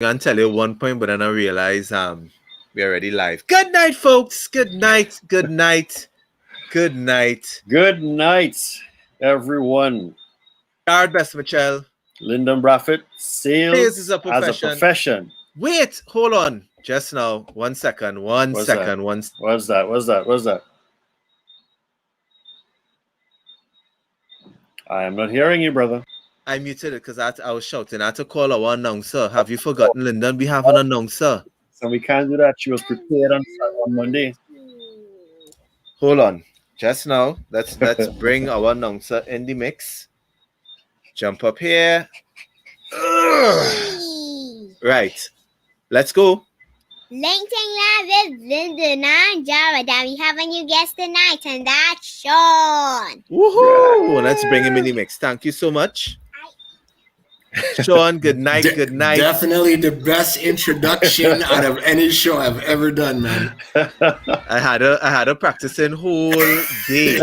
gonna tell you one point, but then I realize we're already live. Good night, folks. Good night. Good night. Good night. Good night, everyone. Jared Best Michelle. Lyndon Braffett, sales is a as a profession. profession. Wait, hold on. Just now. 1 second. What's that? What's that? I am not hearing you, brother. I muted it because I was shouting. I had to call our announcer. Have you forgotten, Lyndon? We have an announcer. So we can't do that. She was prepared on Monday. Hold on. Just now, let's bring our announcer in the mix. Jump up here. Right. Let's go. LinkedIn Live with Lyndon and Jared, and we have a new guest tonight, and that's Shawn. Woohoo! Yeah. Let's bring him in the mix. Thank you so much. Shawn, good night, good night. Definitely the best introduction out of any show I've ever done, man. I had a practicing whole day.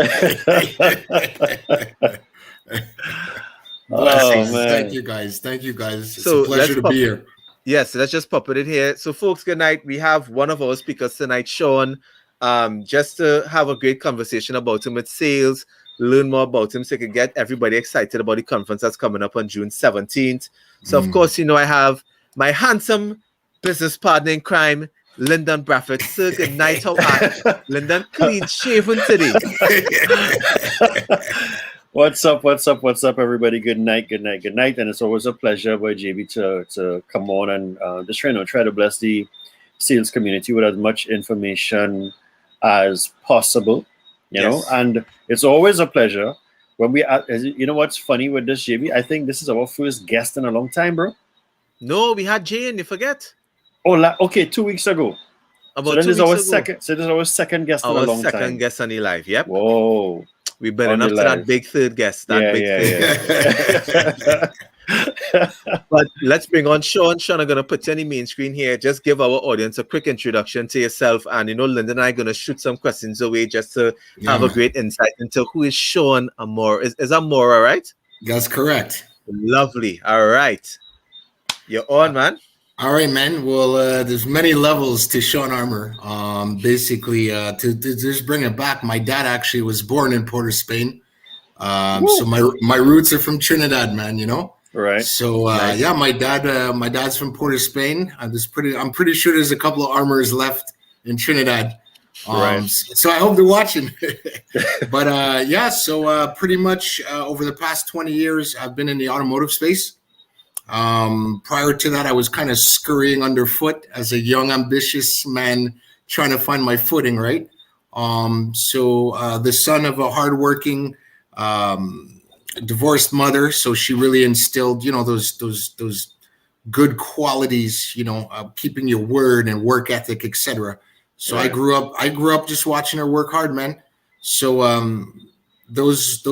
Blessings. Man. Thank you guys. It's a pleasure to be here. Yes, let's just pop it in here. So, folks, good night. We have one of our speakers tonight, Shawn, just to have a great conversation about him with sales, learn more about him so you can get everybody excited about the conference that's coming up on June 17th. So, of course, I have my handsome business partner in crime, Lyndon Braffett. Sir, good night. How are you? Lyndon, clean shaven today. What's up, everybody? Good night. And it's always a pleasure, boy, JB, to come on and just try to bless the sales community with as much information as possible, you know. And it's always a pleasure when we, you know what's funny with this, JB? I think this is our first guest in a long time, bro. No, we had Jay, and you forget. Oh, okay, 2 weeks ago. About so then 2 this weeks our ago. So this is our second guest in a long time. Our second guest on the live, yep. Whoa. We've been up to that big third guest. But let's bring on Shawn. Shawn, I'm going to put you on the main screen here. Just give our audience a quick introduction to yourself. And, Lyndon and I are going to shoot some questions away just to have a great insight into who is Shawn Armorer. Is Armorer, right? That's correct. Lovely. All right. You're on, man. All right, man. Well, there's many levels to Shawn Armorer. Basically, to just bring it back, my dad actually was born in Port of Spain. So my roots are from Trinidad, man. Right. So nice. My dad's from Port of Spain. I'm pretty sure there's a couple of armorers left in Trinidad. Right. So I hope they're watching. But so pretty much over the past 20 years, I've been in the automotive space. Prior to that, I was kind of scurrying underfoot as a young, ambitious man trying to find my footing, right? So the son of a hardworking, divorced mother, so she really instilled, those good qualities, keeping your word and work ethic, etc. So right. I grew up just watching her work hard, man. So those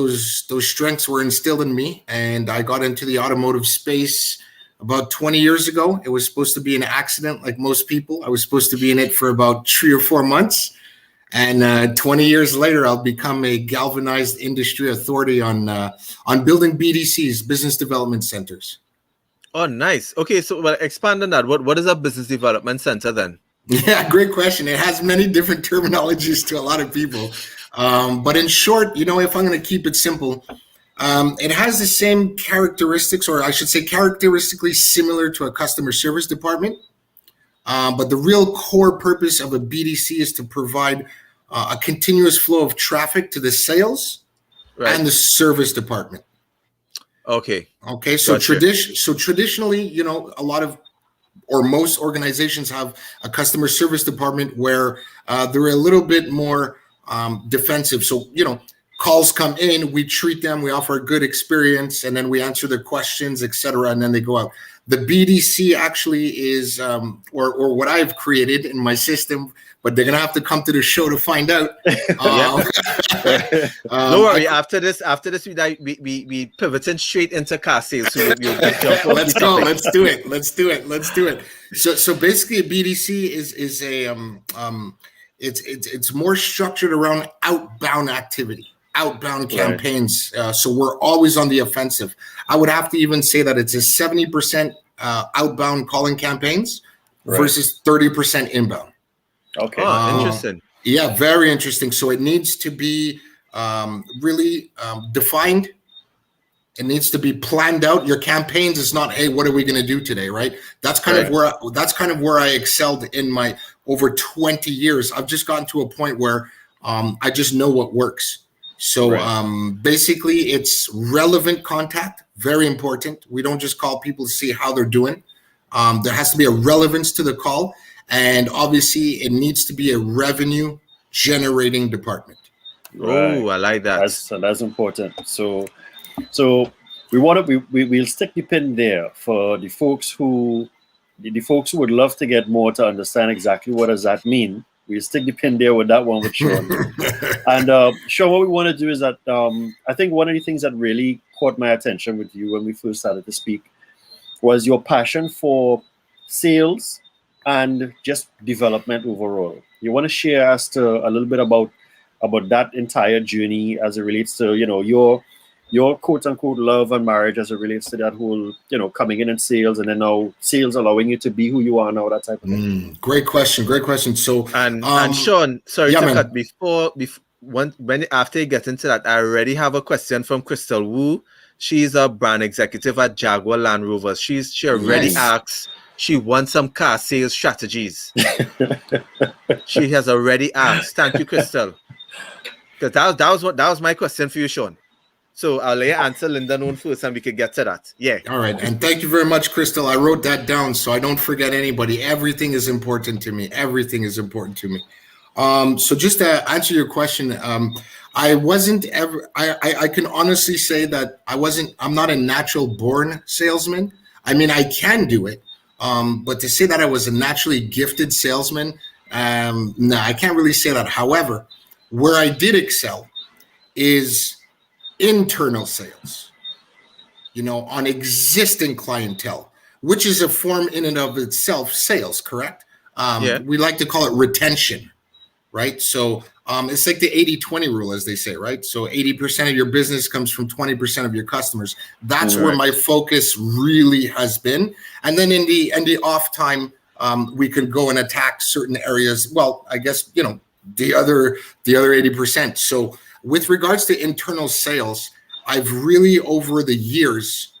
strengths were instilled in me, and I got into the automotive space about 20 years ago. It was supposed to be an accident, like most people. I was supposed to be in it for about 3 or 4 months, and 20 years later, I'll become a galvanized industry authority on building BDCs, business development centers. Oh, nice. Okay, so expand on that. What is a business development center then? Yeah, great question. It has many different terminologies to a lot of people. But in short, if I'm going to keep it simple, it has the same characteristics, or I should say characteristically similar to a customer service department. But the real core purpose of a BDC is to provide a continuous flow of traffic to the sales and the service department. Okay. So traditionally, a lot of, or most organizations have a customer service department where they're a little bit more defensive. So, calls come in, we treat them, we offer a good experience, and then we answer their questions, etc., and then they go out. The BDC actually is, or what I've created in my system, but they're gonna have to come to the show to find out. Don't worry. After this, we pivoting straight into car sales. So let's go. Let's do it. So basically, a BDC is a it's more structured around outbound activity, outbound campaigns. So we're always on the offensive. I would have to even say that it's a 70% outbound calling campaigns Right. versus 30% inbound. Okay. Interesting. Yeah, very interesting. So it needs to be really defined. It needs to be planned out. Your campaigns is not, hey, what are we going to do today, right? That's kind of where I excelled in my over 20 years. I've just gotten to a point where I just know what works. So basically, it's relevant contact, very important. We don't just call people to see how they're doing. There has to be a relevance to the call, and obviously, it needs to be a revenue generating department. Oh, I like that. That's important. So we'll stick the pin there for the folks who would love to get more to understand exactly what does that mean. We'll stick the pin there with that one with Shawn. And Shawn, what we want to do is that I think one of the things that really caught my attention with you when we first started to speak was your passion for sales and just development overall. You want to share us a little bit about that entire journey as it relates to your quote unquote love and marriage as it relates to that whole coming in sales, and then now sales allowing you to be who you are now, that type of thing. Great question. So and Shawn, sorry to cut before after you get into that, I already have a question from Crystal Wu. She's a brand executive at Jaguar Land Rovers. She already asked. She wants some car sales strategies. She has already asked. Thank you, Crystal. Because that was my question for you, Shawn. So I'll let you answer Linda Noon first, and we could get to that. Yeah. All right. And thank you very much, Crystal. I wrote that down so I don't forget anybody. Everything is important to me. So just to answer your question, I wasn't ever. I can honestly say that I'm not a natural born salesman. I mean, I can do it. But to say that I was a naturally gifted salesman, no, I can't really say that. However, where I did excel is internal sales, on existing clientele, which is a form in and of itself, sales, correct? We like to call it retention, right? So it's like the 80-20 rule, as they say, right? So 80% of your business comes from 20% of your customers. That's where my focus really has been. And then in the off time, we could go and attack certain areas. Well, I guess, the other 80%. So with regards to internal sales, I've really over the years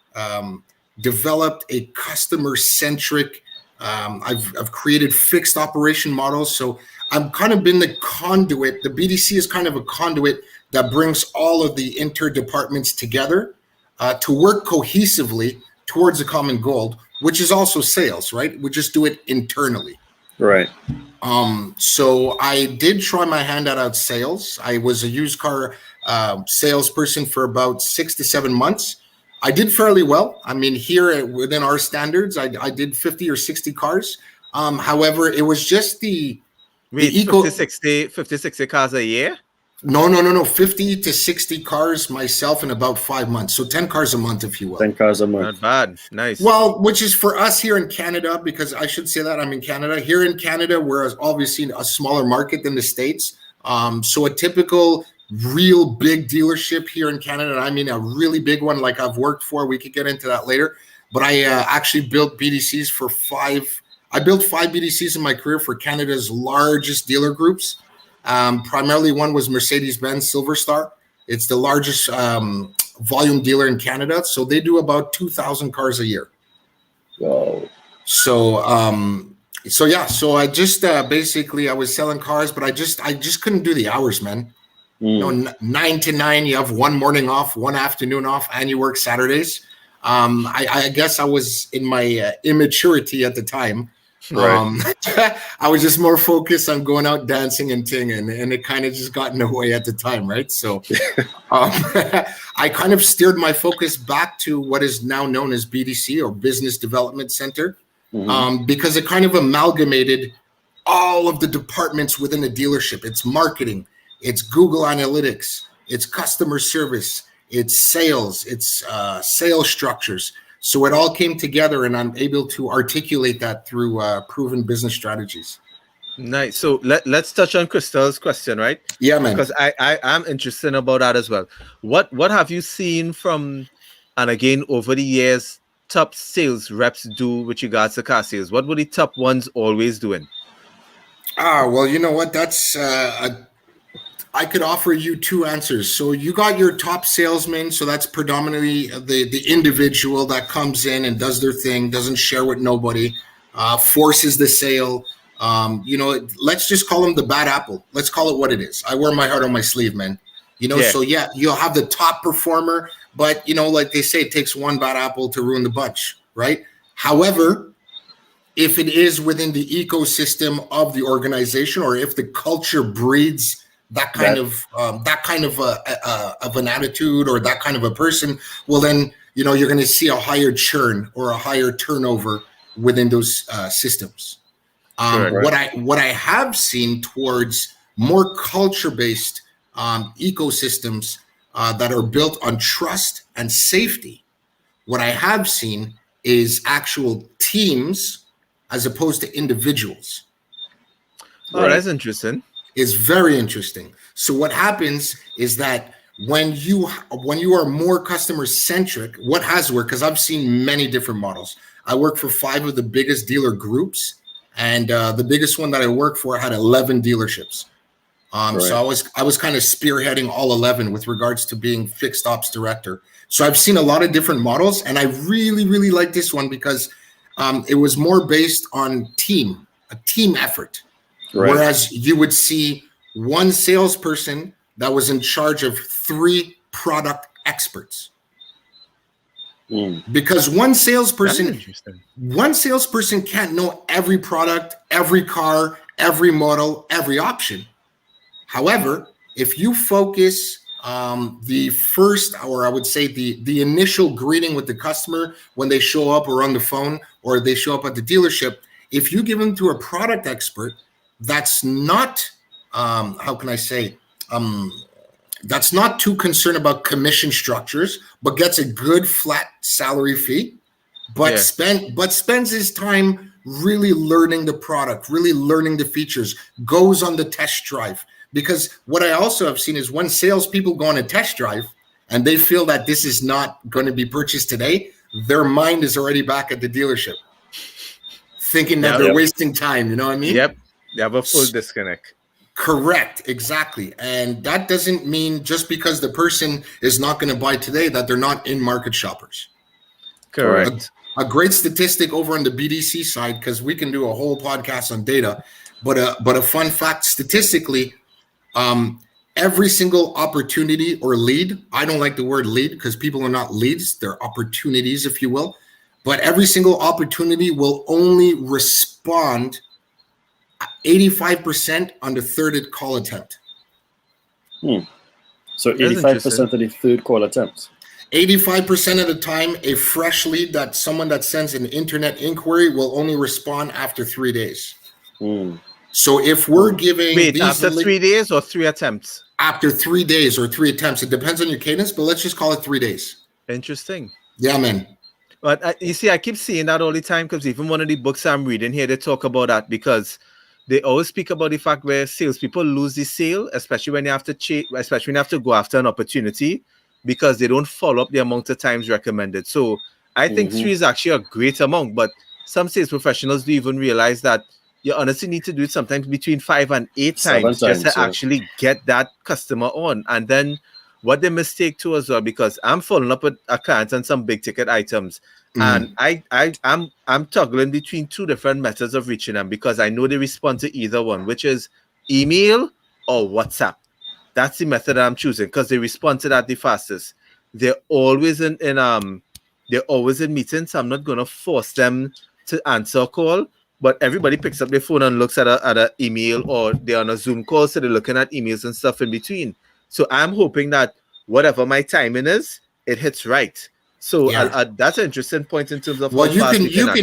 developed a customer-centric. I've created fixed operation models. So I've kind of been the conduit. The BDC is kind of a conduit that brings all of the interdepartments together to work cohesively towards a common goal, which is also sales, right? We just do it internally. Right. So I did try my hand at sales. I was a used car salesperson for about 6 to 7 months. I did fairly well. I mean, here within our standards, I did 50 or 60 cars. However, it was just the 50, 60 cars a year? No. 50 to 60 cars myself in about 5 months. So 10 cars a month, if you will. 10 cars a month. Not bad. Nice. Well, which is for us here in Canada, because I should say that I'm in Canada. Here in Canada, we're obviously a smaller market than the States. So a typical real big dealership here in Canada, and I mean a really big one like I've worked for, we could get into that later. But I actually built BDCs for I built 5 BDCs in my career for Canada's largest dealer groups. Primarily one was Mercedes-Benz Silver Star. It's the largest volume dealer in Canada. So they do about 2,000 cars a year. Wow. So I just basically I was selling cars, but I just couldn't do the hours, man. 9 to 9, you have one morning off, one afternoon off, and you work Saturdays. I guess I was in my immaturity at the time. Right. I was just more focused on going out dancing and tinging, and it kind of just got in the way at the time, right? So I kind of steered my focus back to what is now known as BDC, or Business Development Center, because it kind of amalgamated all of the departments within the dealership. It's marketing, it's Google Analytics, it's customer service, it's sales, it's sales structures. So it all came together, and I'm able to articulate that through proven business strategies. Nice. So let's touch on Crystal's question, right? Yeah, man. Because I am interested about that as well. What have you seen from, and again, over the years, top sales reps do with regards to car sales? What were the top ones always doing? Well, you know what? That's I could offer you two answers. So you got your top salesman. So that's predominantly the individual that comes in and does their thing, doesn't share with nobody, forces the sale. Let's just call him the bad apple. Let's call it what it is. I wear my heart on my sleeve, man. So yeah, you'll have the top performer, but like they say, it takes one bad apple to ruin the bunch, right? However, if it is within the ecosystem of the organization, or if the culture breeds that kind of an attitude or that kind of a person, well then you're going to see a higher churn or a higher turnover within those systems. What I have seen towards more culture-based ecosystems that are built on trust and safety, what I have seen is actual teams as opposed to individuals. Oh, that's interesting. Is very interesting. So what happens is that when you are more customer centric, what has worked, because I've seen many different models. I work for 5 of the biggest dealer groups, and the biggest one that I worked for had 11 dealerships. So I was kind of spearheading all 11 with regards to being fixed ops director. So I've seen a lot of different models, and I really, really like this one because it was more based on a team effort. Right. Whereas you would see one salesperson that was in charge of 3 product experts. Because one salesperson can't know every product, every car, every model, every option. However, if you focus the first, or I would say the initial greeting with the customer when they show up or on the phone or they show up at the dealership, if you give them to a product expert, that's not, that's not too concerned about commission structures, but gets a good flat salary fee, but spends his time really learning the product, really learning the features, goes on the test drive. Because what I also have seen is when salespeople go on a test drive and they feel that this is not going to be purchased today, their mind is already back at the dealership, thinking that they're wasting time. You know what I mean? Yep. You have a full disconnect. Correct. Exactly. And that doesn't mean just because the person is not going to buy today that they're not in market shoppers. Correct. A great statistic over on the BDC side, because we can do a whole podcast on data, but a fun fact statistically, every single opportunity or lead, I don't like the word lead because people are not leads, they're opportunities, if you will, but every single opportunity will only respond 85% on the third call attempt. So 85% of the third call attempts. 85% of the time, a fresh lead, that someone that sends an internet inquiry, will only respond after 3 days. So if we're giving after 3 days or 3 attempts? After 3 days or 3 attempts, it depends on your cadence, but let's just call it 3 days. Interesting. Yeah, man. But you see, I keep seeing that all the time because even one of the books I'm reading here, they talk about that because they always speak about the fact where salespeople lose the sale, especially when you have to go after an opportunity because they don't follow up the amount of times recommended. So I think 3 is actually a great amount, but some sales professionals do even realize that you honestly need to do it sometimes between 5 and 8 times just to actually get that customer on. And then what they mistake too as well, because I'm following up with a client on some big ticket items, and I'm toggling between 2 different methods of reaching them because I know they respond to either one, which is email or WhatsApp. That's the method I'm choosing because they respond to that the fastest. They're always in meetings, so I'm not gonna force them to answer a call. But everybody picks up their phone and looks at an email, or they're on a Zoom call, so they're looking at emails and stuff in between. So I'm hoping that whatever my timing is, it hits right. So that's an interesting point in terms of you can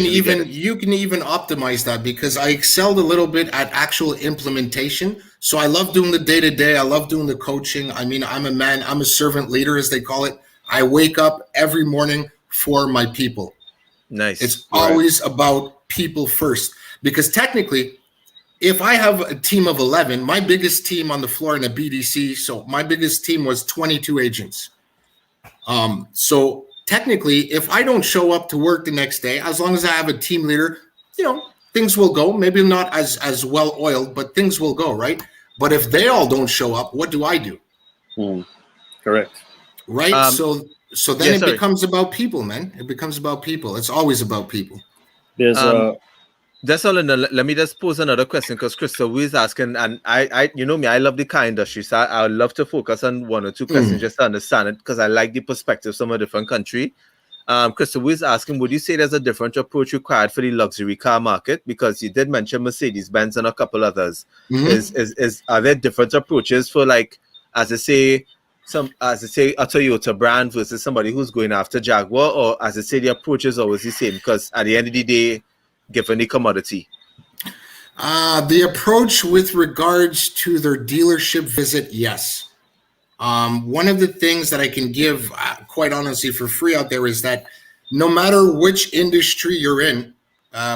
even optimize that, because I excelled a little bit at actual implementation. So I love doing the day-to-day. I love doing the coaching. I mean, I'm a servant leader, as they call it. I wake up every morning for my people. Nice. It's always about people first, because technically, if I have a team of 11, my biggest team on the floor in a BDC, so my biggest team was 22 agents. So technically, if I don't show up to work the next day, as long as I have a team leader, things will go. Maybe not as well oiled, but things will go, right? But if they all don't show up, what do I do? Correct. Right. So then it sorry. becomes about people, man. It becomes about people. It's always about people. There's That's all. Let me just pose another question because Crystal is asking, and I, you know me, I love the car industry, so I would love to focus on one or two questions just to understand it because I like the perspectives from a different country. Crystal is asking, would you say there's a different approach required for the luxury car market? Because you did mention Mercedes-Benz and a couple others. Are there different approaches for, like, as I say, a Toyota brand versus somebody who's going after Jaguar, or as I say, the approach is always the same? Because at the end of the day, given the commodity, the approach with regards to their dealership visit, yes. One of the things that I can give, quite honestly, for free out there is that no matter which industry you're in,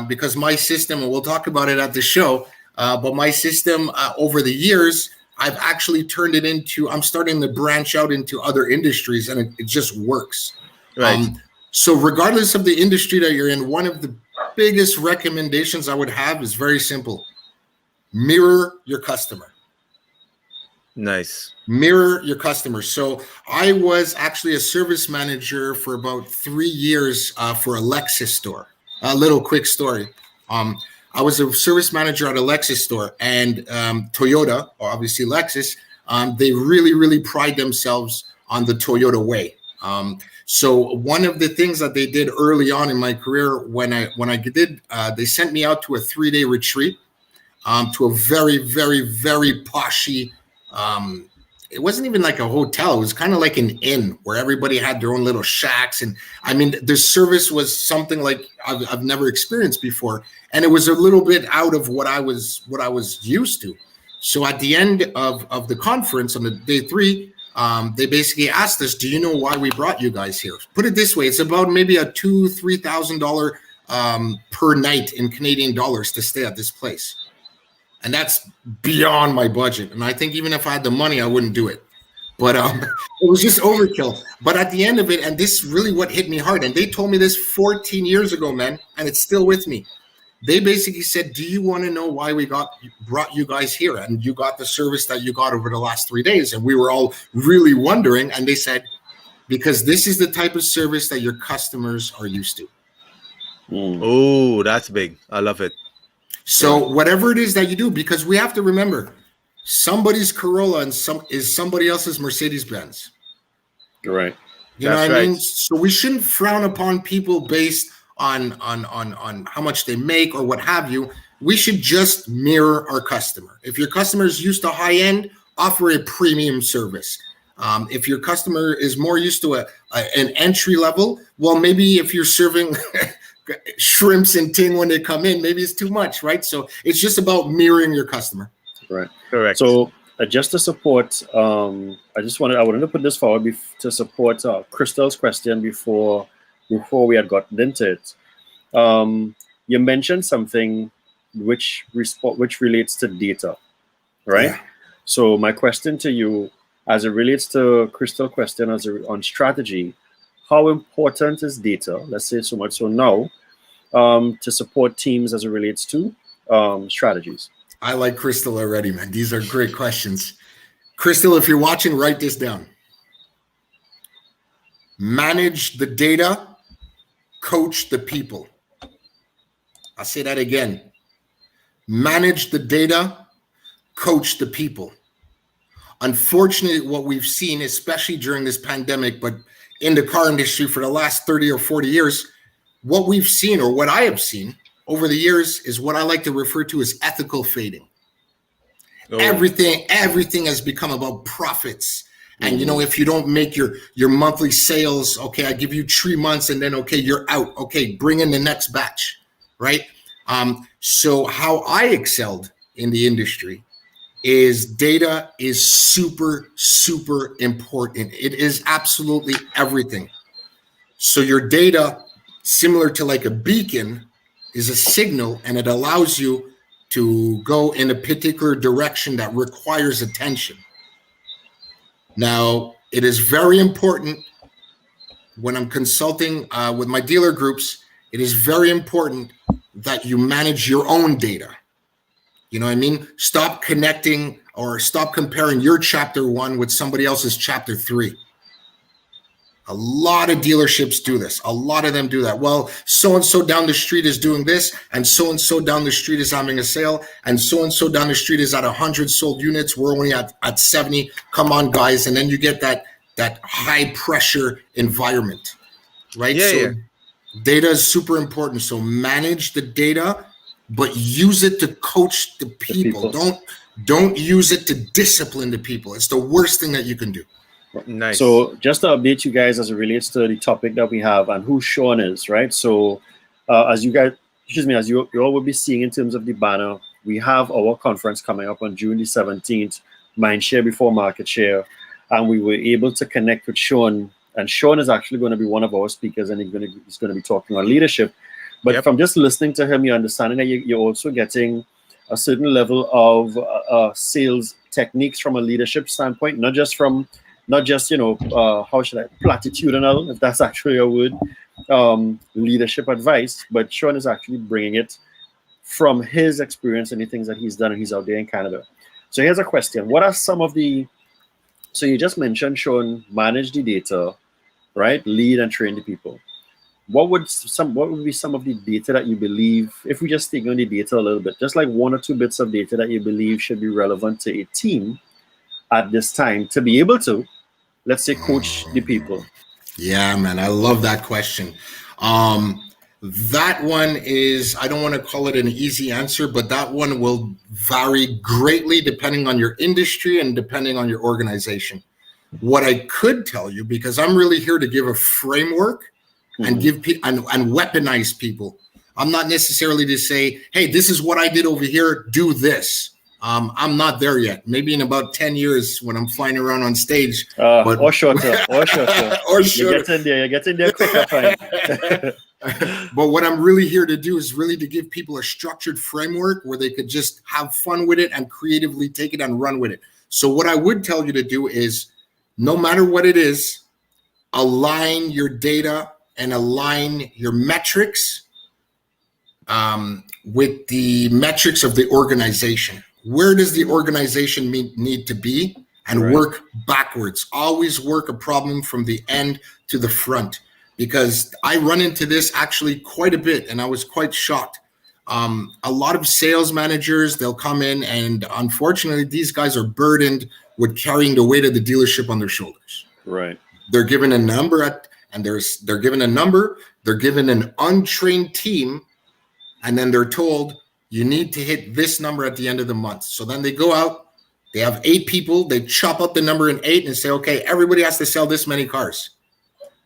because my system, and we'll talk about it at the show, but my system over the years, I've actually turned it into, I'm starting to branch out into other industries, and it just works. right? So regardless of the industry that you're in, one of the biggest recommendations I would have is very simple. Mirror your customer. Nice. Mirror your customer. So I was actually a service manager for about 3 years for a Lexus store. A little quick story. I was a service manager at a Lexus store, and Toyota, or obviously Lexus, they really, really pride themselves on the Toyota way. So one of the things that they did early on in my career, when I did, they sent me out to a 3-day retreat to a very, very, very poshy. It wasn't even like a hotel. It was kind of like an inn where everybody had their own little shacks. And I mean, the service was something like I've never experienced before. And it was a little bit out of what I was used to. So at the end of the conference on the day 3, they basically asked us, do you know why we brought you guys here? Put it this way. It's about maybe a $2,000-$3,000 per night in Canadian dollars to stay at this place. And that's beyond my budget. And I think even if I had the money, I wouldn't do it. But it was just overkill. But at the end of it, and this really what hit me hard, and they told me this 14 years ago, man, and it's still with me. They basically said, do you want to know why we brought you guys here? And you got the service that you got over the last 3 days. And we were all really wondering. And they said, because this is the type of service that your customers are used to. Oh, that's big. I love it. So whatever it is that you do, because we have to remember, somebody's Corolla and is somebody else's Mercedes-Benz. Right. You know what I mean? So we shouldn't frown upon people based on how much they make or what have you. We should just mirror our customer. If your customer is used to high end, offer a premium service. If your customer is more used to an entry level, well, maybe if you're serving shrimps and ting when they come in, maybe it's too much, right? So it's just about mirroring your customer. Right. Correct. So just to support, I wanted to put this forward to support Crystal's question before we had gotten into it. You mentioned something which relates to data, right? Yeah. So my question to you, as it relates to Crystal's question on strategy, how important is data? Let's say so much so now to support teams as it relates to strategies. I like Crystal already, man. These are great questions. Crystal, if you're watching, write this down. Manage the data, coach the people. I'll say that again. Manage the data, coach the people. Unfortunately, what we've seen, especially during this pandemic, but in the car industry for the last 30 or 40 years, what we've seen, or what I have seen over the years, is what I like to refer to as ethical fading. Oh. Everything has become about profits. And, you know, if you don't make your monthly sales, okay, I give you 3 months and then, okay, you're out. Okay, bring in the next batch, right? So how I excelled in the industry is data is super, super important. It is absolutely everything. So your data, similar to like a beacon, is a signal, and it allows you to go in a particular direction that requires attention. Now, it is very important when I'm consulting with my dealer groups, it is very important that you manage your own data. You know what I mean? Stop connecting or stop comparing your chapter 1 with somebody else's chapter 3. A lot of dealerships do this. A lot of them do that. Well, so-and-so down the street is doing this, and so-and-so down the street is having a sale, and so-and-so down the street is at 100 sold units. We're only at 70. Come on, guys. And then you get that high pressure environment, right? Yeah, data is super important. So manage the data, but use it to coach the people. Don't use it to discipline the people. It's the worst thing that you can do. Nice. So just to update you guys as it relates to the topic that we have and who Shawn is, right? So as you all will be seeing in terms of the banner, we have our conference coming up on June the 17th, Mindshare Before Market Share. And we were able to connect with Shawn. And Shawn is actually going to be one of our speakers, and he's going to be talking on leadership. But from just listening to him, you're understanding that you're also getting a certain level of sales techniques from a leadership standpoint, not just how should I, platitudinal, if that's actually a word, leadership advice, but Shawn is actually bringing it from his experience and the things that he's done, and he's out there in Canada. So here's a question. What are some of the, so you just mentioned, Shawn, manage the data, right? Lead and train the people. What would be some of the data that you believe, if we just take on the data a little bit, just like 1 or 2 bits of data that you believe should be relevant to a team at this time to be able to, let's say, coach the people? Yeah, man, I love that question. That one is, I don't want to call it an easy answer, but that one will vary greatly depending on your industry and depending on your organization. What I could tell you, because I'm really here to give a framework and give and weaponize people. I'm not necessarily to say, hey, this is what I did over here, do this. I'm not there yet. Maybe in about 10 years when I'm flying around on stage. Or shorter. Or shorter. You get in there quicker, fine. But what I'm really here to do is really to give people a structured framework where they could just have fun with it and creatively take it and run with it. So what I would tell you to do is, no matter what it is, align your data and align your metrics with the metrics of the organization. Where does the organization need to be? And work backwards. Always work a problem from the end to the front. Because I run into this actually quite a bit, and I was quite shocked. A lot of sales managers, they'll come in, and unfortunately, these guys are burdened with carrying the weight of the dealership on their shoulders. Right. They're given a number they're given a number, they're given an untrained team, and then they're told, you need to hit this number at the end of the month. So then they go out, they have 8 people, they chop up the number in 8 and say, okay, everybody has to sell this many cars.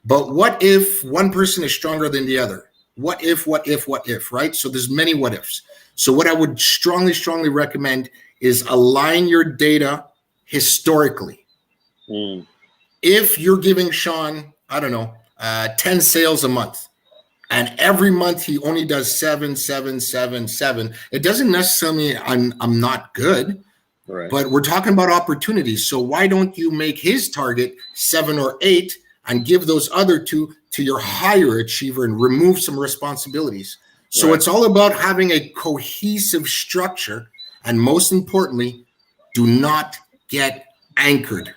But what if one person is stronger than the other? What if, right? So there's many what ifs. So what I would strongly, strongly recommend is align your data historically. If you're giving Shawn, I don't know, 10 sales a month, and every month he only does 7, 7, 7, 7, it doesn't necessarily mean I'm not good, but we're talking about opportunities. So why don't you make his target 7 or 8 and give those other 2 to your higher achiever and remove some responsibilities? So it's all about having a cohesive structure, and most importantly, do not get anchored.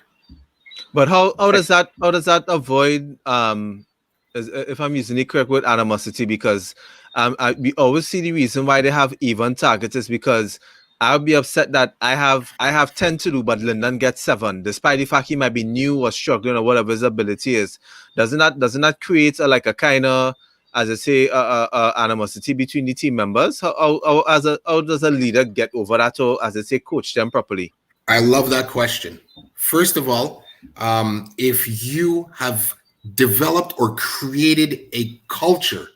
But how does that avoid if I'm using the correct word, animosity? Because we always see the reason why they have even targets is because I'll be upset that I have 10 to do, but Lyndon gets 7, despite the fact he might be new or struggling or whatever his ability is. Doesn't that create a kind of, as I say, animosity between the team members? How does a leader get over that, or, as I say, coach them properly? I love that question. First of all, if you have developed or created a culture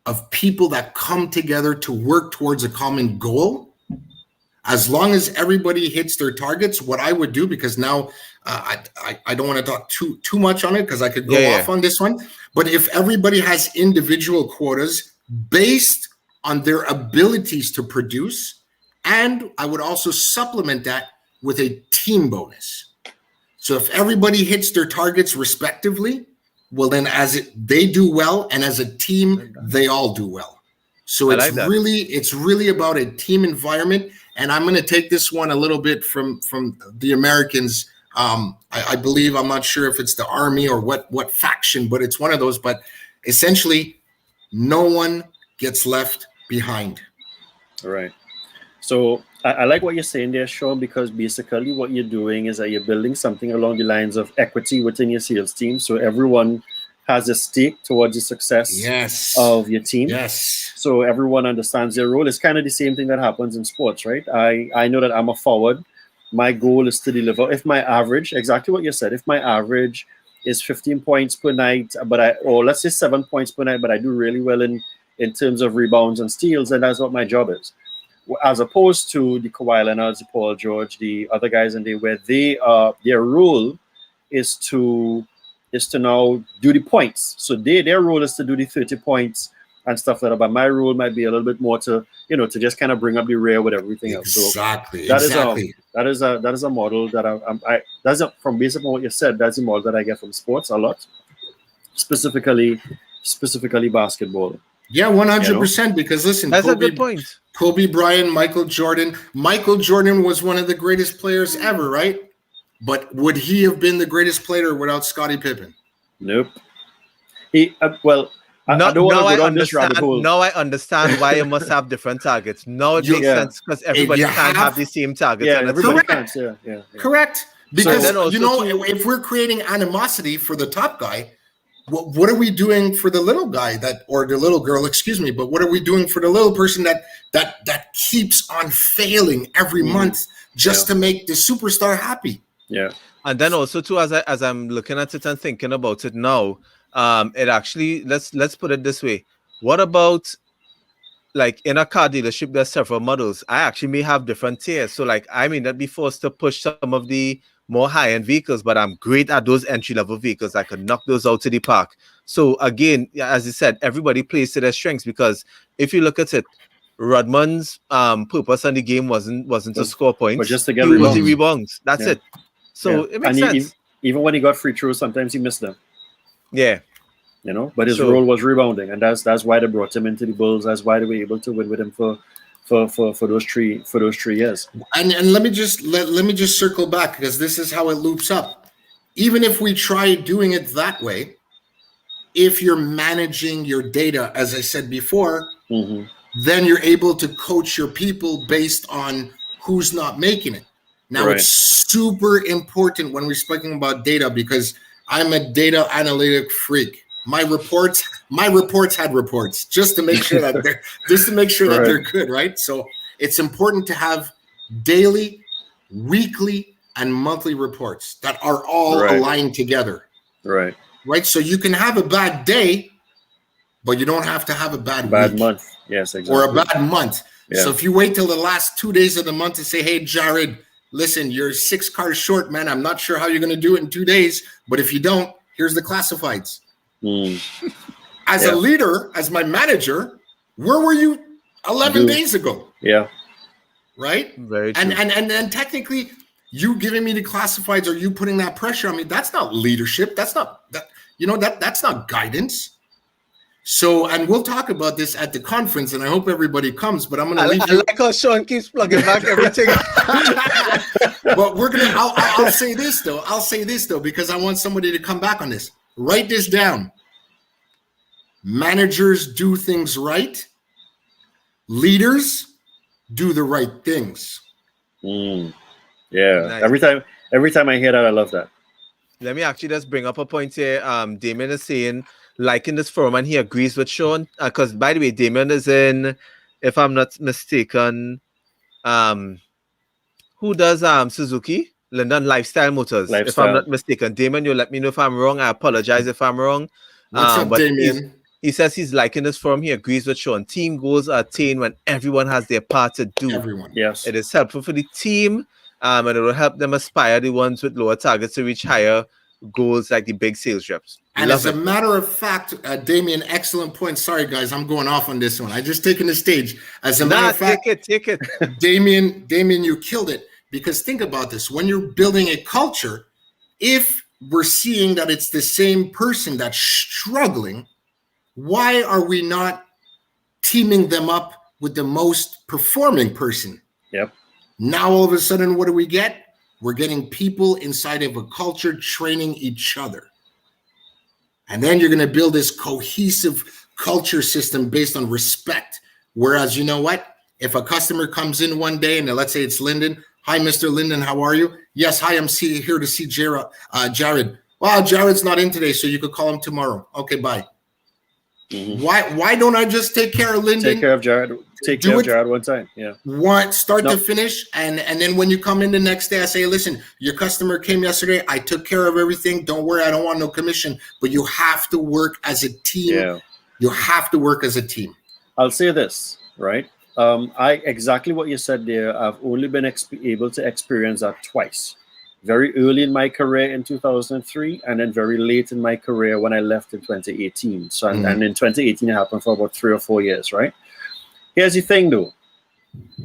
of people that come together to work towards a common goal, as long as everybody hits their targets, what I would do, because now I don't want to talk too much on it because I could go off on this one, but if everybody has individual quotas based on their abilities to produce, and I would also supplement that with a team bonus. So if everybody hits their targets respectively, well, then they do well, and as a team, they all do well. So it's really about a team environment. And I'm going to take this one a little bit from the Americans. I believe, I'm not sure if it's the Army or what faction, but it's one of those. But essentially, no one gets left behind. All right. So I like what you're saying there, Shawn, because basically what you're doing is that you're building something along the lines of equity within your sales team. So everyone has a stake towards the success of your team. Yes. So everyone understands their role. It's kind of the same thing that happens in sports, right? I know that I'm a forward. My goal is to deliver. If my average, exactly what you said, if my average is 15 points per night, or let's say 7 points per night, but I do really well in terms of rebounds and steals, and that's what my job is. As opposed to the Kawhi Leonards, the Paul George, the other guys, and where their role is to now do the points. So their role is to do the 30 points and stuff like that. But my role might be a little bit more to just kind of bring up the rear with everything else. So that is a model that from based on what you said, that's the model that I get from sports a lot, specifically basketball. Yeah, 100%. Because listen, that's a good point. Kobe Bryant, Michael Jordan. Michael Jordan was one of the greatest players ever, right? But would he have been the greatest player without Scottie Pippen? Nope. I don't want to go down this rabbit hole. Now I understand why you must have different targets. Now it makes sense because everybody can't have the same targets. Yeah, everybody can't. Yeah. Correct. Because, if we're creating animosity for the top guy, what are we doing for the little guy or the little girl, excuse me, but what are we doing for the little person that keeps on failing every month just to make the superstar happy? Yeah. And then also too, as I'm looking at it and thinking about it now, it actually, let's put it this way. What about, like, in a car dealership, there's several models. I actually may have different tiers. So like, I may not be forced to push some of the more high-end vehicles, but I'm great at those entry-level vehicles. I could knock those out to the park. So again, as you said, everybody plays to their strengths, because if you look at it, Rodman's purpose on the game wasn't to score points, but just to get rebounds. That's it. So it makes sense. Even when he got free throws, sometimes he missed them. Yeah. But his role was rebounding, and that's why they brought him into the Bulls. That's why they were able to win with him for those 3 years. And let me just circle back, because this is how it loops up. Even if we try doing it that way, if you're managing your data, as I said before, then you're able to coach your people based on who's not making it. Now, it's super important when we're speaking about data, because I'm a data analytic freak. My reports had reports just to make sure that they're good, right? So it's important to have daily, weekly, and monthly reports that are all aligned together. Right. So you can have a bad day, but you don't have to have a bad week. Month. Yes, exactly. Or a bad month. Yeah. So if you wait till the last 2 days of the month to say, hey, Jared, listen, you're 6 cars short, man. I'm not sure how you're going to do it in 2 days, but if you don't, here's the classifieds. As a leader, as my manager, where were you 11 days ago? Yeah. Right? Very true. And technically, you giving me the classifieds, or you putting that pressure on me, that's not leadership. That's not that's not guidance. So, and we'll talk about this at the conference, and I hope everybody comes, but I'm going to leave you. I like how Shawn keeps plugging back everything. But I'll say this though, because I want somebody to come back on this. Write this down. Managers do things right. Leaders do the right things. Yeah. Nice. Every time I hear that, I love that. Let me actually just bring up a point here. Damien is saying, like in this forum, and he agrees with Shawn. Because by the way, Damien is in, if I'm not mistaken, who does Suzuki? London Lifestyle Motors. If I'm not mistaken. Damien, you'll let me know if I'm wrong. I apologize if I'm wrong. What's up, Damien? He says he's liking this forum. He agrees with Shawn. Team goals are attained when everyone has their part to do. Everyone. Yes. It is helpful for the team, and it will help them aspire, the ones with lower targets, to reach higher goals like the big sales reps. And as a matter of fact, Damien, excellent point. Sorry, guys, I'm going off on this one. I just taken the stage. As a matter of fact, take it. Damien, you killed it. Because think about this. When you're building a culture, if we're seeing that it's the same person that's struggling, why are we not teaming them up with the most performing person? Yep. Now, all of a sudden, what do we get? We're getting people inside of a culture training each other. And then you're going to build this cohesive culture system based on respect. Whereas, you know what? If a customer comes in one day and let's say it's Lyndon. Hi, Mr. Lyndon, how are you? Yes, hi, I'm here to see Jared. Well, Jared's not in today, so you could call him tomorrow. Okay, bye. Mm-hmm. Why don't I just take care of Lyndon? Take care of Jared. Take care of Jared one time. Yeah. Start to finish, and then when you come in the next day, I say, listen, your customer came yesterday. I took care of everything. Don't worry, I don't want no commission. But you have to work as a team. Yeah. You have to work as a team. I'll say this, right? Exactly what you said there. I've only been able to experience that twice. Very early in my career in 2003, and then very late in my career when I left in 2018. So, and in 2018, it happened for about 3 or 4 years, right? Here's the thing, though.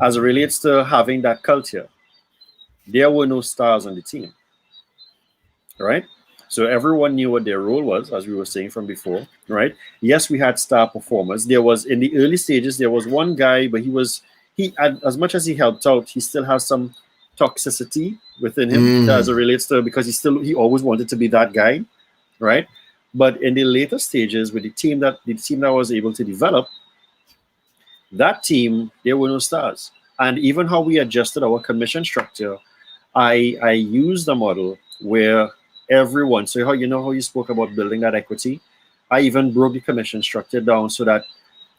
As it relates to having that culture, there were no stars on the team, right? So everyone knew what their role was, as we were saying from before, right? Yes, we had star performers. There was, in the early stages, there was one guy, but he as much as he helped out, he still has some toxicity within him as it relates to, because he always wanted to be that guy, right? But in the later stages, with the team that was able to develop, that team, there were no stars. And even how we adjusted our commission structure, I used a model where everyone, so how you spoke about building that equity, I even broke the commission structure down so that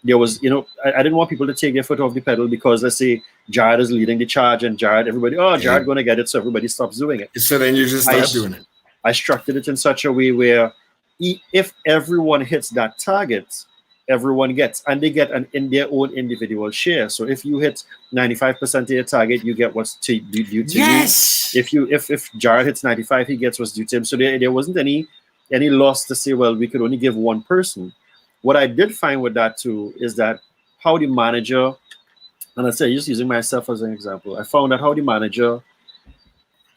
there was, I didn't want people to take their foot off the pedal because, let's say, Jared is leading the charge and Jared going to get it, so everybody stops doing it. So then you just stop doing it. I structured it in such a way where if everyone hits that target, everyone gets, and they get in their own individual share. So if you hit 95% of your target, you get what's due to you. If Jared hits 95, he gets what's due to him. So there wasn't any loss to say, well, we could only give one person. What I did find with that too is that how the manager, and I say just using myself as an example, I found that how the manager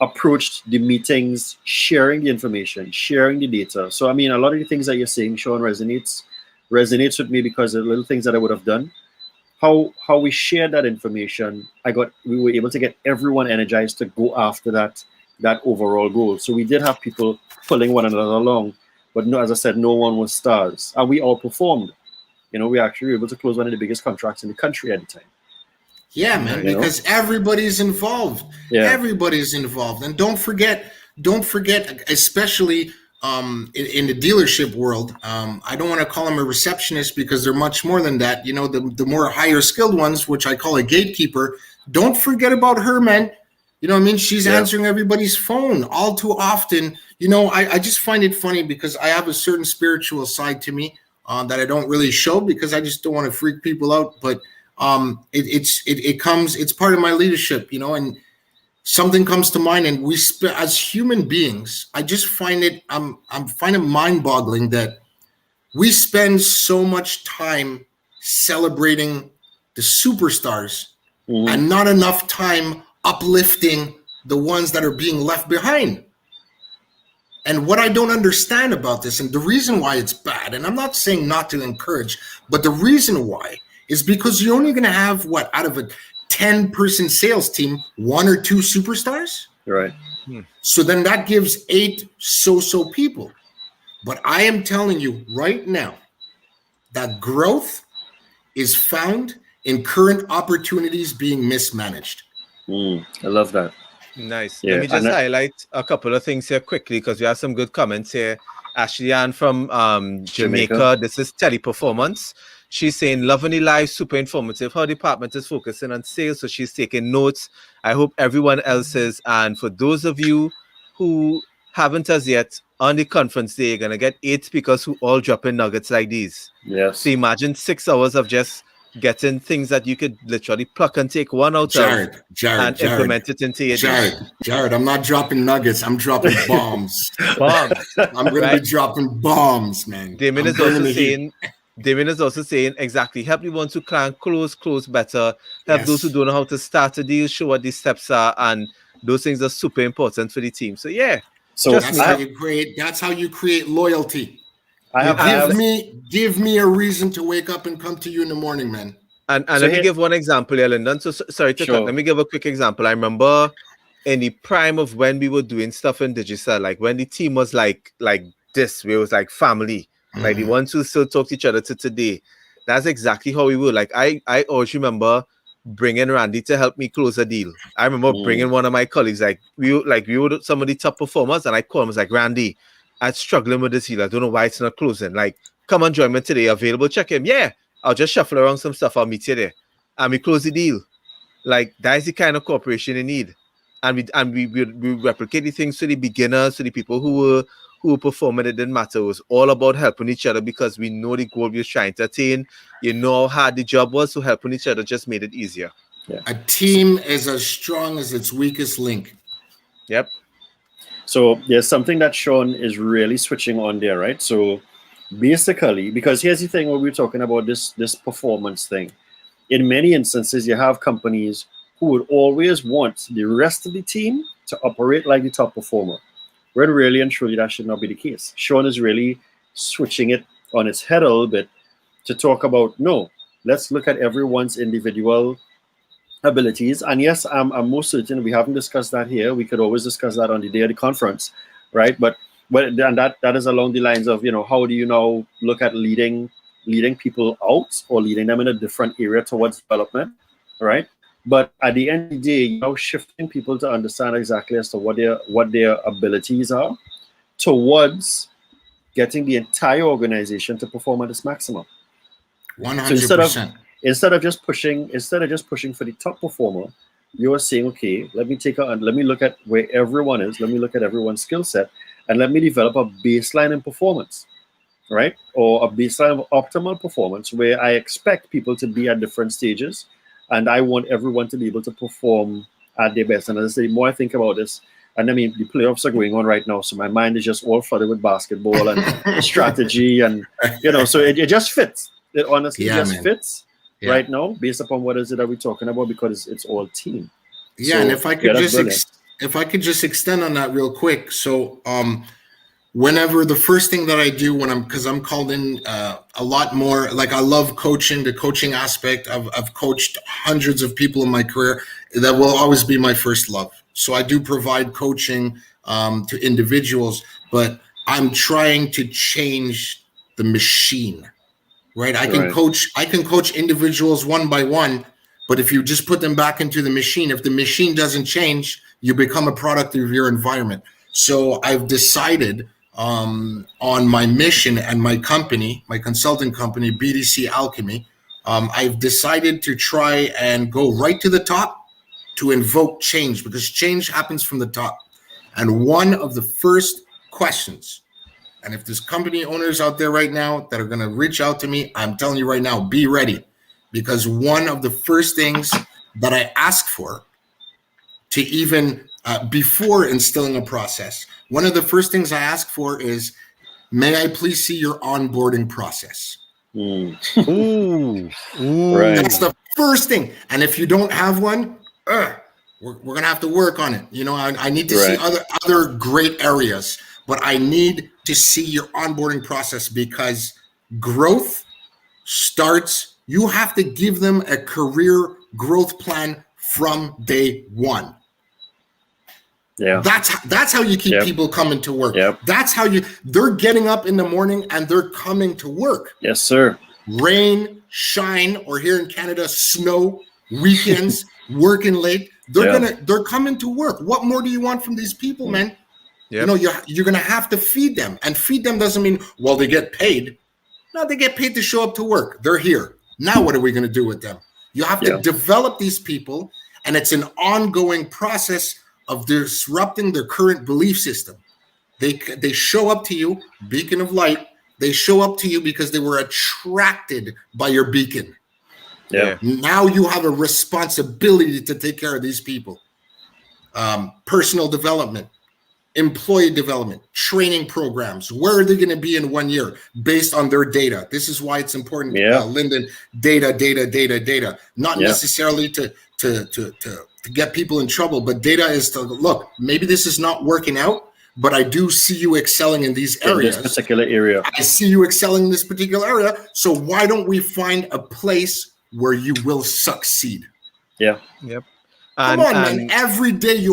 approached the meetings, sharing the information, sharing the data. So I mean, a lot of the things that you're saying, Shawn, resonates with me because the little things that I would have done. How we shared that information, we were able to get everyone energized to go after that overall goal. So we did have people pulling one another along. But no, as I said, no one was stars. And we all performed. We actually were able to close one of the biggest contracts in the country at the time. Yeah, man, because everybody's involved. Yeah. Everybody's involved. And don't forget, especially in the dealership world, I don't want to call them a receptionist because they're much more than that. The more higher skilled ones, which I call a gatekeeper, don't forget about her, man. You know what I mean? She's answering everybody's phone all too often. I just find it funny because I have a certain spiritual side to me that I don't really show because I just don't want to freak people out. But it's part of my leadership, and something comes to mind. And we as human beings, I just find I'm finding mind-boggling that we spend so much time celebrating the superstars and not enough time uplifting the ones that are being left behind. And what I don't understand about this, and the reason why it's bad, and I'm not saying not to encourage, but the reason why is because you're only going to have, out of a 10-person sales team, 1 or 2 superstars? Right. So then that gives 8 so-so people. But I am telling you right now that growth is found in current opportunities being mismanaged. I love that. Nice. Yeah, Let me just highlight a couple of things here quickly because we have some good comments here. Ashley Ann from Jamaica. This is Teleperformance. She's saying, loving the live, super informative. Her department is focusing on sales, so she's taking notes. I hope everyone else is. And for those of you who haven't as yet, on the conference day, you're going to get 8 speakers who all drop in nuggets like these. Yes. So imagine 6 hours of just getting things that you could literally pluck and take one out Jared, and implement it into your Jared, I'm not dropping nuggets. I'm dropping bombs. Bombs. I'm going to be dropping bombs, man. Damien is also saying exactly. Help the ones who can close better. Help those who don't know how to start a deal, show what the steps are, and those things are super important for the team. So yeah, So Just That's me. how you create loyalty. I have Give me a reason to wake up and come to you in the morning, man. And So let me here- give one example here, Lyndon. So sorry to cut. Sure. Let me give a quick example. I remember in the prime of when we were doing stuff in digital, like when the team was like this, where it was like family, like the ones who still talk to each other to today. That's exactly how we were. Like I always remember bringing Randy to help me close a deal. I remember bringing one of my colleagues, like we were some of the top performers, and I called him, I was like, Randy, I'm struggling with this deal. I don't know why it's not closing. Like, come and join me today. Available? Check him. Yeah, I'll just shuffle around some stuff. I'll meet you there. And we close the deal. Like, that is the kind of cooperation you need. And we replicate the things to the beginners, to the people who were performing. It didn't matter. It was all about helping each other because we know the goal we were trying to attain. You know how hard the job was, so helping each other just made it easier. Yeah. A team is as strong as its weakest link. Yep. So there's something that Shawn is really switching on there, right? So basically, because here's the thing when we're talking about this performance thing. In many instances, you have companies who would always want the rest of the team to operate like the top performer. When really and truly that should not be the case. Shawn is really switching it on its head a little bit to talk about, no, let's look at everyone's individual abilities. And yes, I'm most certain we haven't discussed that here. We could always discuss that on the day of the conference, right? But and that is along the lines of, how do you now look at leading people out or leading them in a different area towards development, right? But at the end of the day, shifting people to understand exactly as to what their abilities are towards getting the entire organization to perform at its maximum. 100%. Instead of just pushing for the top performer, you are saying, okay, let me look at where everyone is, let me look at everyone's skill set, and let me develop a baseline in performance, right? Or a baseline of optimal performance where I expect people to be at different stages, and I want everyone to be able to perform at their best. And as I say, the more I think about this, and I mean, the playoffs are going on right now, so my mind is just all flooded with basketball and strategy, and so it just fits. It honestly fits right now, based upon what is it that we're talking about, because it's all team. Yeah, so, and if I could just extend on that real quick. So whenever the first thing that I do because I'm called in a lot more, like I love coaching, the coaching aspect. I've coached hundreds of people in my career. That will always be my first love. So I do provide coaching to individuals, but I'm trying to change the machine, right? I can coach individuals one by one, but if you just put them back into the machine, if the machine doesn't change, you become a product of your environment. So I've decided on my mission and my company, my consulting company, BDC Alchemy, I've decided to try and go right to the top to invoke change, because change happens from the top. And one of the first questions, and if there's company owners out there right now that are going to reach out to me, I'm telling you right now, be ready, because one of the first things that I ask for to even before instilling a process, one of the first things I ask for is, may I please see your onboarding process? Ooh. Right. That's the first thing. And if you don't have one, we're going to have to work on it. I need to see other great areas, but I need to see your onboarding process, because growth starts, you have to give them a career growth plan from day one. Yeah. That's how you keep people coming to work. Yep. That's how they're getting up in the morning and they're coming to work. Yes, sir. Rain, shine, or here in Canada, snow, weekends, working late. They're coming to work. What more do you want from these people, man? Yep. You're gonna have to feed them. And feed them doesn't mean, well, they get paid. No, they get paid to show up to work. They're here. Now what are we gonna do with them? You have to develop these people, and it's an ongoing process of disrupting their current belief system. They show up to you, beacon of light. They show up to you because they were attracted by your beacon. Yeah. Now you have a responsibility to take care of these people. Personal development, employee development, training programs. Where are they going to be in 1 year based on their data? This is why it's important, Lyndon, data. Not necessarily to get people in trouble, but data is to look, maybe this is not working out, but I do see you excelling in these In areas. this particular area. I see you excelling in this particular area. So why don't we find a place where you will succeed? Yeah. Yep. Come on, man. Every day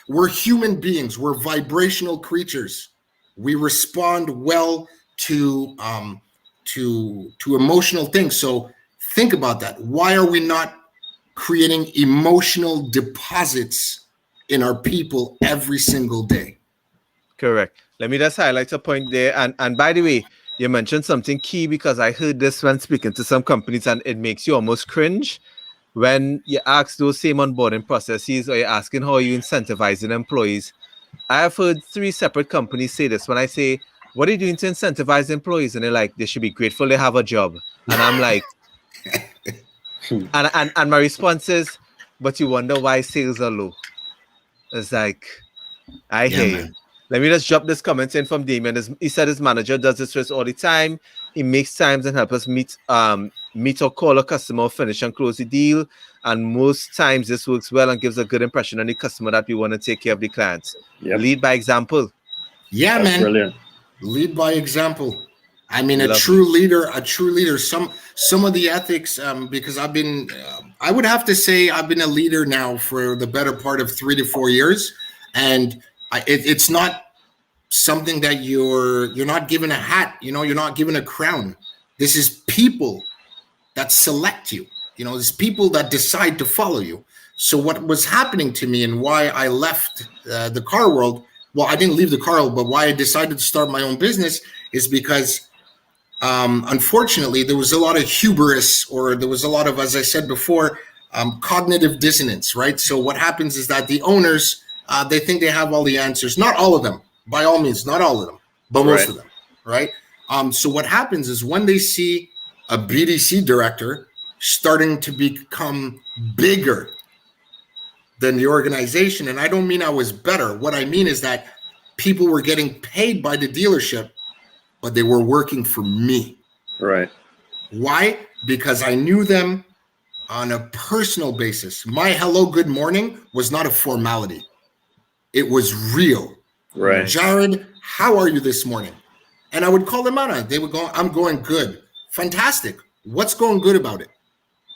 we're human beings. We're vibrational creatures. We respond well to emotional things. So think about that. Why are we not creating emotional deposits in our people every single day? Correct. Let me just highlight a point there. And by the way, you mentioned something key, because I heard this when speaking to some companies, and it makes you almost cringe when you ask those same onboarding processes, or you're asking how you incentivizing employees. I have heard 3 separate companies say this. When I say, what are you doing to incentivize employees? And they're like, they should be grateful they have a job. And I'm like, and my response is, but you wonder why sales are low. It's like, I hear you. Man. Let me just drop this comment in from Damien. He said his manager does this for us all the time. He makes times and help us meet or call a customer, or finish and close the deal. And most times this works well and gives a good impression on the customer that we want to take care of the clients. Yep. Lead by example. Yeah, That's man. brilliant. Lead by example. I mean, a true leader. Some of the ethics, because I would have to say I've been a leader now for the better part of 3 to 4 years. And it's not something that you're not given a hat, you're not given a crown. This is people that select you, there's people that decide to follow you. So what was happening to me, and why I left the car world, well, I didn't leave the car world, but why I decided to start my own business is because unfortunately there was a lot of hubris, or there was a lot of, as I said before, cognitive dissonance, right? So what happens is that the owners, they think they have all the answers. Not all of them, by all means, not all of them, but most of them, right? So what happens is when they see a BDC director starting to become bigger than the organization, and I don't mean I was better. What I mean is that people were getting paid by the dealership, but they were working for me. Right. Why? Because I knew them on a personal basis. My hello, good morning was not a formality. It was real. Right. Jared, how are you this morning? And I would call them out on it. They would go, I'm going good. Fantastic. What's going good about it?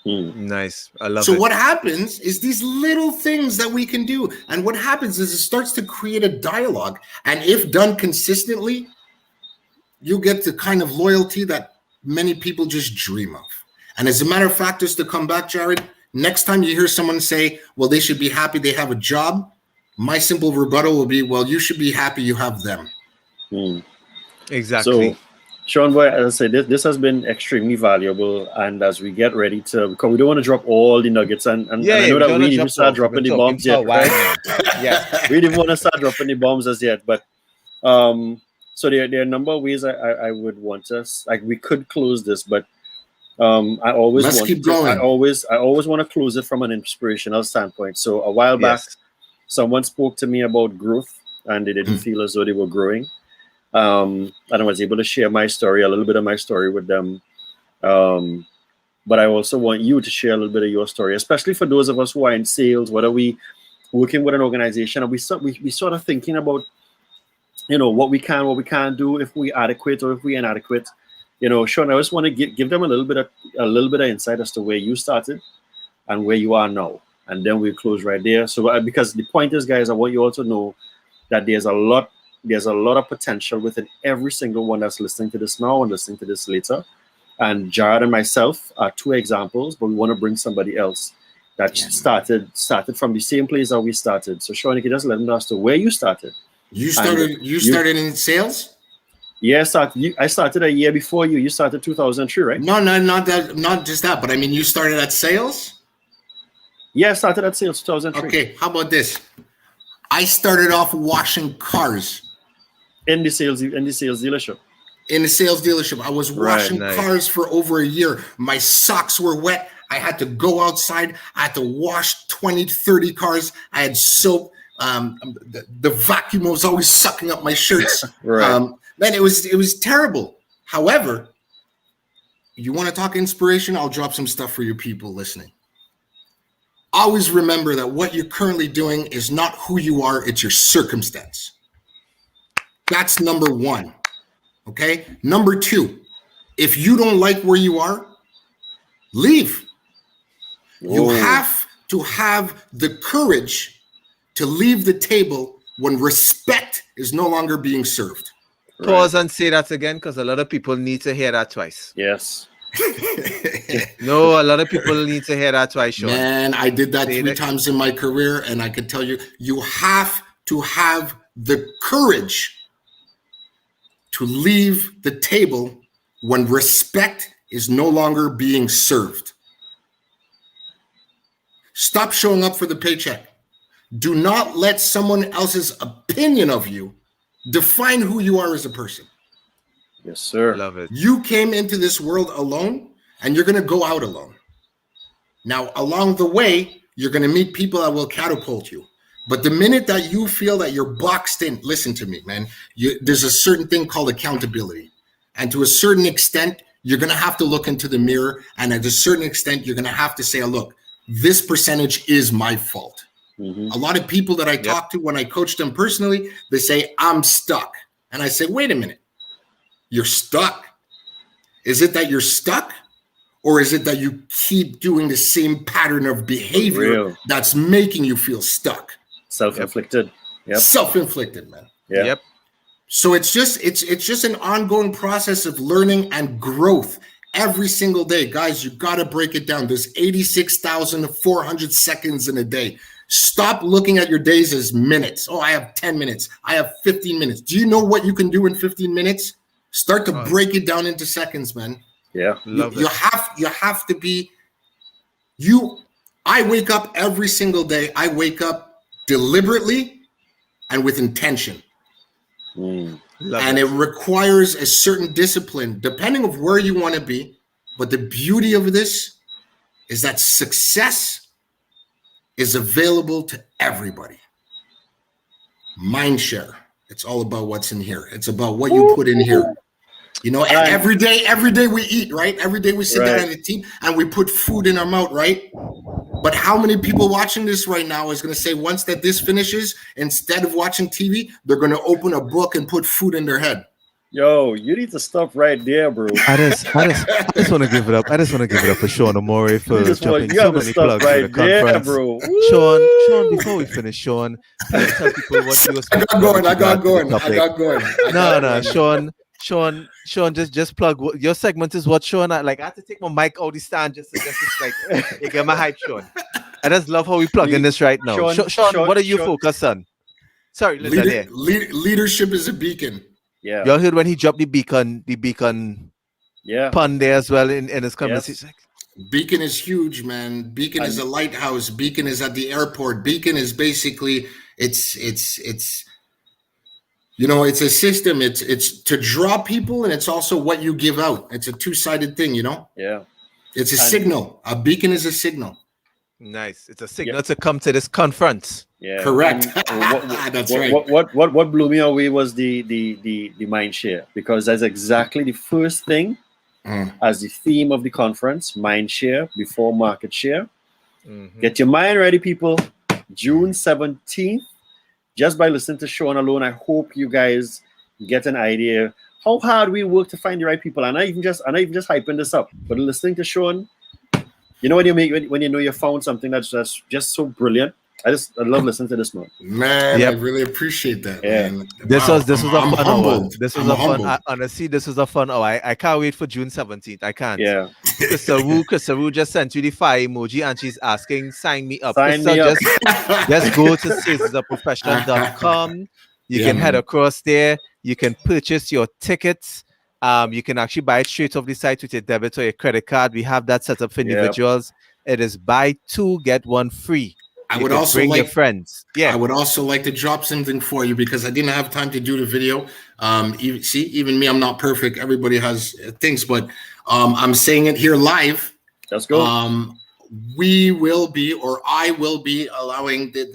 Nice. I love it. So what happens is these little things that we can do. And what happens is it starts to create a dialogue. And if done consistently, you get the kind of loyalty that many people just dream of. And as a matter of fact, just to come back, Jared, next time you hear someone say, well, they should be happy they have a job, my simple rebuttal will be, well, you should be happy you have them. Exactly. So, Shawn, boy, as I said, this has been extremely valuable. And as we get ready to, because we don't want to drop all the nuggets, and I know that we didn't start dropping the bombs yet. Yes, we didn't want to start dropping the bombs as yet. But so there are a number of ways I would want us, like we could close this, but I always want to close it from an inspirational standpoint. So a while back, someone spoke to me about growth, and they didn't feel as though they were growing. And I was able to share my story, a little bit of my story with them. But I also want you to share a little bit of your story, especially for those of us who are in sales, whether we working with an organization, and we sort of thinking about, what we can't do, if we adequate or if we inadequate. Shawn, I just want to give them a little bit of insight as to where you started and where you are now. And then we'll close right there. So because the point is, guys, I want you all to know that there's a lot of potential within every single one that's listening to this now and listening to this later. And Jared and myself are 2 examples, but we want to bring somebody else that started from the same place that we started. So Shawn, you can just let them know as to where you started. You started in sales? Yes, I started a year before you. You started 2003, right? No, not just that. But I mean, you started at sales? Yeah, I started at sales 2003. Okay, how about this? I started off washing cars. In the sales dealership. In the sales dealership. I was washing cars for over a year. My socks were wet. I had to go outside. I had to wash 20, 30 cars. I had soap. The vacuum was always sucking up my shirts. Man, it was terrible. However, you want to talk inspiration? I'll drop some stuff for your people listening. Always remember that what you're currently doing is not who you are, it's your circumstance. That's number one. Okay. Number two, if you don't like where you are, leave. You have to have the courage to leave the table when respect is no longer being served. Pause and say that again, because a lot of people need to hear that twice. Yes. No, a lot of people need to hear that twice, Shawn. Man, I did that 3 times in my career, and I can tell you, you have to have the courage to leave the table when respect is no longer being served. Stop showing up for the paycheck. Do not let someone else's opinion of you define who you are as a person. Yes, sir. Love it. You came into this world alone, and you're going to go out alone. Now, along the way, you're going to meet people that will catapult you. But the minute that you feel that you're boxed in, listen to me, man, there's a certain thing called accountability. And to a certain extent, you're going to have to look into the mirror. And at a certain extent, you're going to have to say, oh, look, this percentage is my fault. Mm-hmm. A lot of people that I talk to when I coach them personally, they say, I'm stuck. And I say, wait a minute, you're stuck. Is it that you're stuck? Or is it that you keep doing the same pattern of behavior that's making you feel stuck? Self-inflicted. Yep. Self-inflicted, man. Yeah. Yep. So it's just an ongoing process of learning and growth every single day. Guys, you got to break it down. There's 86,400 seconds in a day. Stop looking at your days as minutes. Oh, I have 10 minutes. I have 15 minutes. Do you know what you can do in 15 minutes? Start to break it down into seconds, man. Yeah. You have to be I wake up every single day. I wake up deliberately and with intention. And it requires a certain discipline, depending on where you want to be. But the beauty of this is that success is available to everybody. Mindshare. It's all about what's in here. It's about what you put in here. You know, and every day we eat, right? Every day we sit down at a team and we put food in our mouth, right? But how many people watching this right now is going to say once that this finishes, instead of watching TV, they're going to open a book and put food in their head? Yo, you need to stop right there, bro. I just want to give it up. I just want to give it up for Shawn Armorer for dropping you so have to many stop plugs right for the there, conference. bro. Shawn, before we finish, Shawn, please tell people what you were I got going. Shawn, just plug your segment is what Shawn. I had to take my mic out the stand just you get my hype, Shawn. I just love how we plug in this right now. Shawn, what are you focused on? Sorry, leadership is a beacon. Yeah. Y'all heard when he dropped the beacon pun there as well in his conversation. Yes. Beacon is huge, man. Beacon is a lighthouse. Beacon is at the airport. Beacon is basically it's you know, it's a system. It's to draw people, and it's also what you give out. It's a two-sided thing, you know? Yeah. It's a signal. A beacon is a signal. Nice. It's a signal to come to this conference. Yeah. Correct. That's right. What blew me away was the mind share, because that's exactly the first thing as the theme of the conference, mind share before market share. Mm-hmm. Get your mind ready, people. June 17th. Just by listening to Shawn alone, I hope you guys get an idea how hard we work to find the right people. And I even just hyping this up, but listening to Shawn, you know when you know you found something that's just so brilliant. I love listening to this, man. Man, I really appreciate that. Yeah. Man. This was a fun hour. This was a fun. Honestly, this was a fun hour. I can't wait for June 17th. I can't. Yeah. Krista Wu just sent you the fire emoji and she's asking, sign me up. Sign me up. Just go to salesisprofessional.com. You can head across there. You can purchase your tickets. You can actually buy it straight off the site with your debit or your credit card. We have that set up for individuals. It is buy 2, get 1 free. I would also bring your friends. Yeah, I would also like to drop something for you because I didn't have time to do the video. Even me, I'm not perfect. Everybody has things, but I'm saying it here live. Let's go. We will be, or I will be, allowing the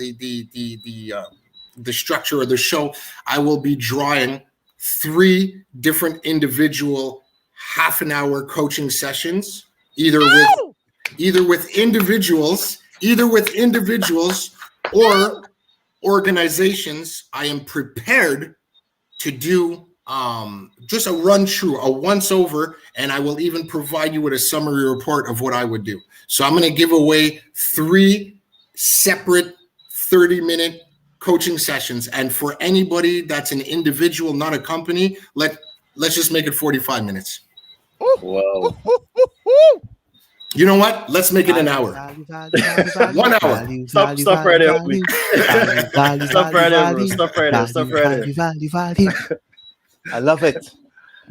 structure of the show. I will be drawing 3 different individual half-an-hour coaching sessions, either with individuals or organizations. I am prepared to do just a run through, a once over, and I will even provide you with a summary report of what I would do. So I'm going to give away 3 separate 30-minute coaching sessions. And for anybody that's an individual, not a company, let's just make it 45 minutes. Wow. You know what? Let's make it an hour. 1 hour. Stop right there. Stop right there, bro. Stop right there. I love it.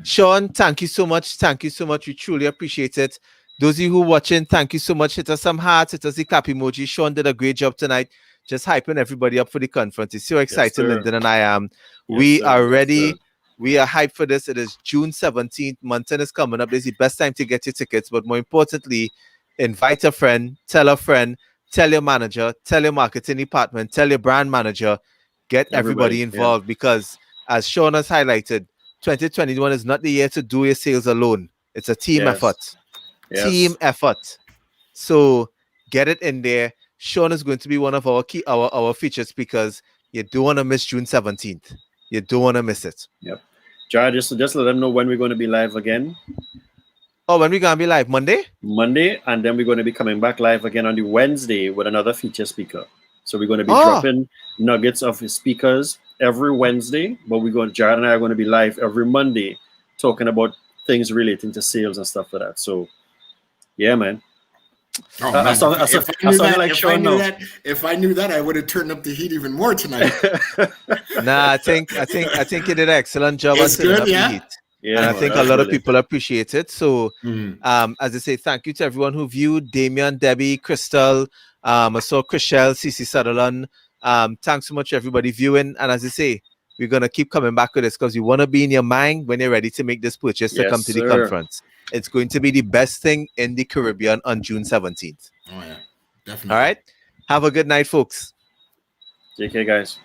Shawn, thank you so much. Thank you so much. We truly appreciate it. Those of you who are watching, thank you so much. Hit us some hearts. Hit us the clap emoji. Shawn did a great job tonight. Just hyping everybody up for the conference. It's so exciting, Yes, Lyndon and I am. Yes, We sir. are Yes, ready. sir. We are hyped for this. It is June 17th. Mountain is coming up. This is the best time to get your tickets. But more importantly, invite a friend, tell your manager, tell your marketing department, tell your brand manager, get everybody involved because as Shawn has highlighted, 2021 is not the year to do your sales alone. It's a team effort. Yes. Team effort. So get it in there. Shawn is going to be one of our key our featured speakers. You don't want to miss June 17th. You don't want to miss it. Yep. Jar, just let them know when we're going to be live again. Oh, when we're going to be live? Monday, and then we're going to be coming back live again on the Wednesday with another feature speaker. So we're going to be dropping nuggets of his speakers every Wednesday, but Jared and I are going to be live every Monday talking about things relating to sales and stuff like that. So, yeah, man. Oh, man. If I knew that, I would have turned up the heat even more tonight. Nah, I think you did an excellent job. It's good, yeah. And I think a lot of people appreciate it. So, as I say, thank you to everyone who viewed. Damian, Debbie, Crystal, I saw Chriselle, CC Sutherland. Thanks so much, everybody viewing. And as I say, we're gonna keep coming back with this because you want to be in your mind when you're ready to make this purchase to come to the conference. It's going to be the best thing in the Caribbean on June 17th. Oh yeah, definitely. All right. Have a good night, folks. Take care, guys.